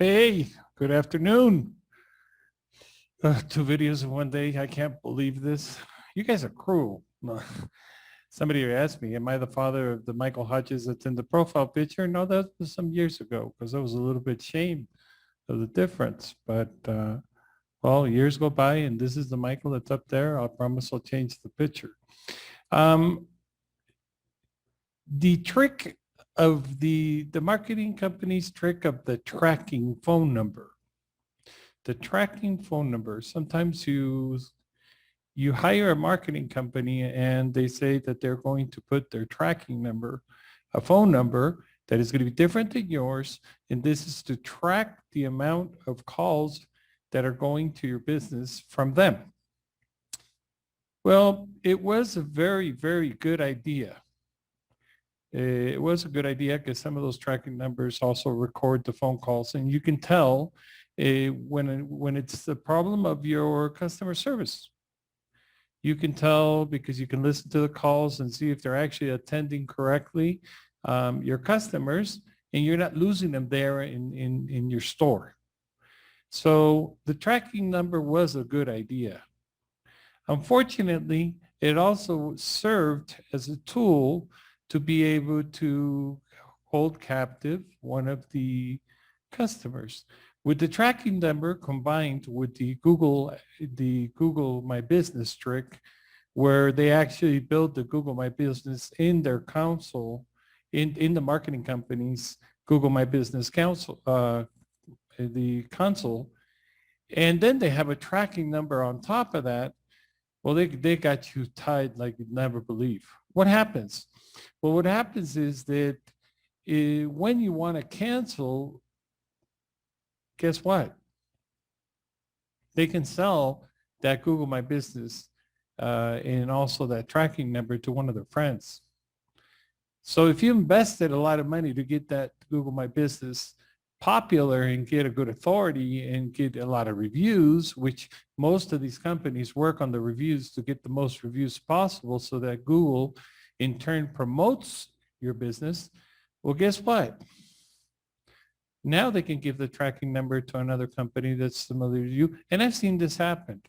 Hey, good afternoon. Two videos in one day. I can't believe this. You guys are cruel. No. Somebody asked me, am I the father of the Michael Hodges that's in the profile picture? No, that was some years ago because I was a little bit ashamed of the difference. But, well, years go by and this is the Michael that's up there. I promise I'll change the picture. Um, the trick of the marketing company's trick of the tracking phone number. The tracking phone number. Sometimes you hire a marketing company and they say that they're going to put their tracking number, a phone number that is going to be different than yours. And this is to track the amount of calls that are going to your business from them. Well, it was a very, very good idea. It was a good idea because some of those tracking numbers also record the phone calls, and you can tell when it's the problem of your customer service. You can tell because you can listen to the calls and see if they're actually attending correctly your customers, and you're not losing them there in your store. So the tracking number was a good idea. Unfortunately, it also served as a tool to be able to hold captive one of the customers. With the tracking number combined with the Google My Business trick, where they actually build the Google My Business in their console, in the marketing company's Google My Business the console, and then they have a tracking number on top of that. Well, they got you tied like you'd never believe. What happens? Well, what happens is that when you want to cancel, guess what? They can sell that Google My Business and also that tracking number to one of their friends. So if you invested a lot of money to get that Google My Business popular and get a good authority and get a lot of reviews, which most of these companies work on the reviews to get the most reviews possible so that Google in turn promotes your business. Well, guess what? Now they can give the tracking number to another company that's similar to you. And I've seen this happen.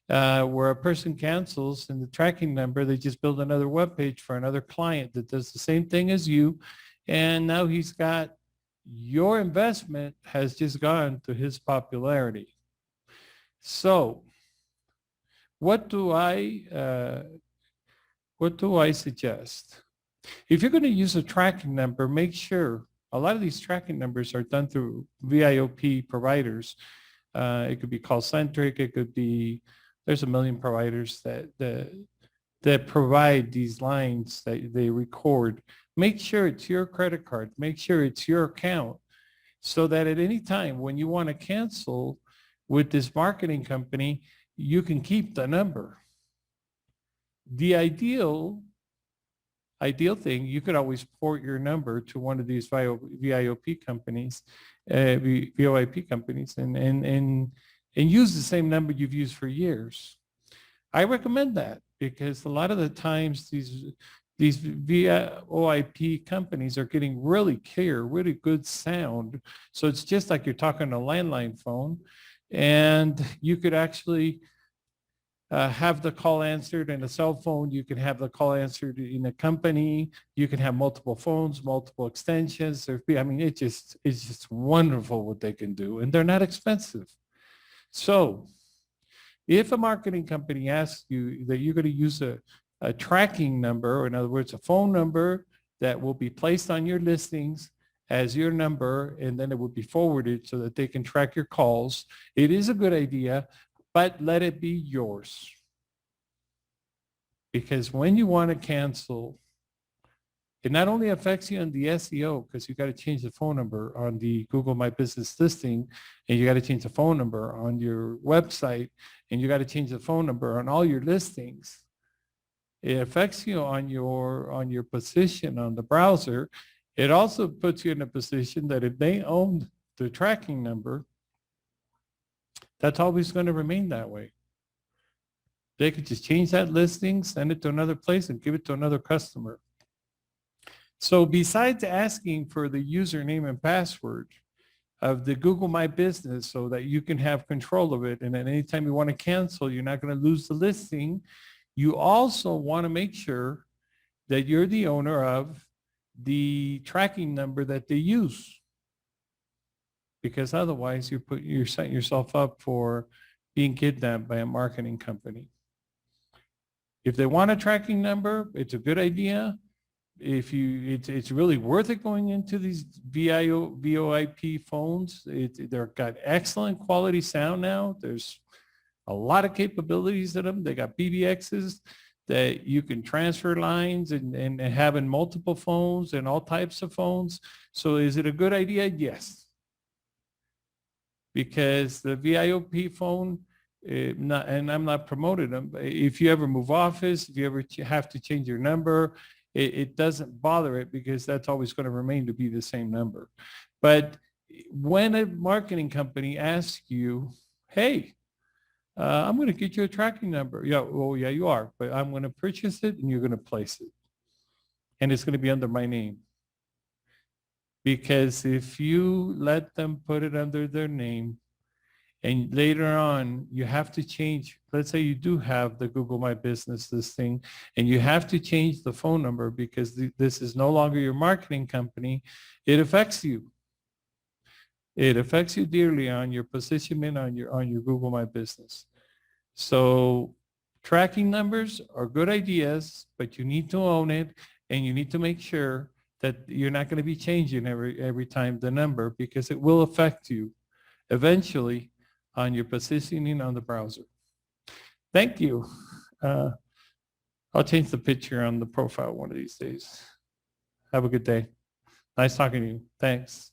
Where a person cancels and the tracking number, they just build another web page for another client that does the same thing as you. And now he's got your investment has just gone to his popularity. So what do I suggest? If you're going to use a tracking number, make sure a lot of these tracking numbers are done through VIOP providers. It could be call-centric. It could be, there's a million providers that provide these lines that they record. Make sure it's your credit card. Make sure it's your account so that at any time when you want to cancel with this marketing company, you can keep the number. The ideal thing, you could always port your number to one of these VIOP companies, VoIP companies, and use the same number you've used for years. I recommend that because a lot of the times these VoIP companies are getting really clear, really good sound. So it's just like you're talking on a landline phone, and you could actually have the call answered in a cell phone. You can have the call answered in a company. You can have multiple phones, multiple extensions. I mean, it's just wonderful what they can do, and they're not expensive. So if a marketing company asks you that you're going to use a tracking number, or in other words, a phone number that will be placed on your listings as your number, and then it will be forwarded so that they can track your calls, it is a good idea, but let it be yours. Because when you want to cancel, it not only affects you on the SEO, because you got to change the phone number on the Google My Business listing, and you got to change the phone number on your website, and you got to change the phone number on all your listings. It affects you on your position on the browser. It also puts you in a position that if they own the tracking number, that's always going to remain that way. They could just change that listing, send it to another place, and give it to another customer. So besides asking for the username and password, of the Google My Business so that you can have control of it. And then anytime you want to cancel, you're not going to lose the listing. You also want to make sure that you're the owner of the tracking number that they use, because otherwise you're setting yourself up for being kidnapped by a marketing company. If they want a tracking number, it's a good idea. If it's really worth it going into these VoIP phones. They're got excellent quality sound now. There's a lot of capabilities in them. They got PBXs that you can transfer lines and have in multiple phones and all types of phones. So is it a good idea? Yes. Because the VoIP phone, and I'm not promoting them, if you ever move office, if you ever have to change your number, it doesn't bother it because that's always going to remain to be the same number. But when a marketing company asks you, hey, I'm going to get you a tracking number. Yeah, well, yeah, you are, but I'm going to purchase it and you're going to place it. And it's going to be under my name. Because if you let them put it under their name, and later on, you have to change. Let's say you do have the Google My Business, this thing, and you have to change the phone number because this is no longer your marketing company. It affects you. It affects you dearly on your positioning on your Google My Business. So tracking numbers are good ideas, but you need to own it, and you need to make sure that you're not going to be changing every time the number, because it will affect you eventually on your positioning on the browser. Thank you. I'll change the picture on the profile one of these days. Have a good day. Nice talking to you. Thanks.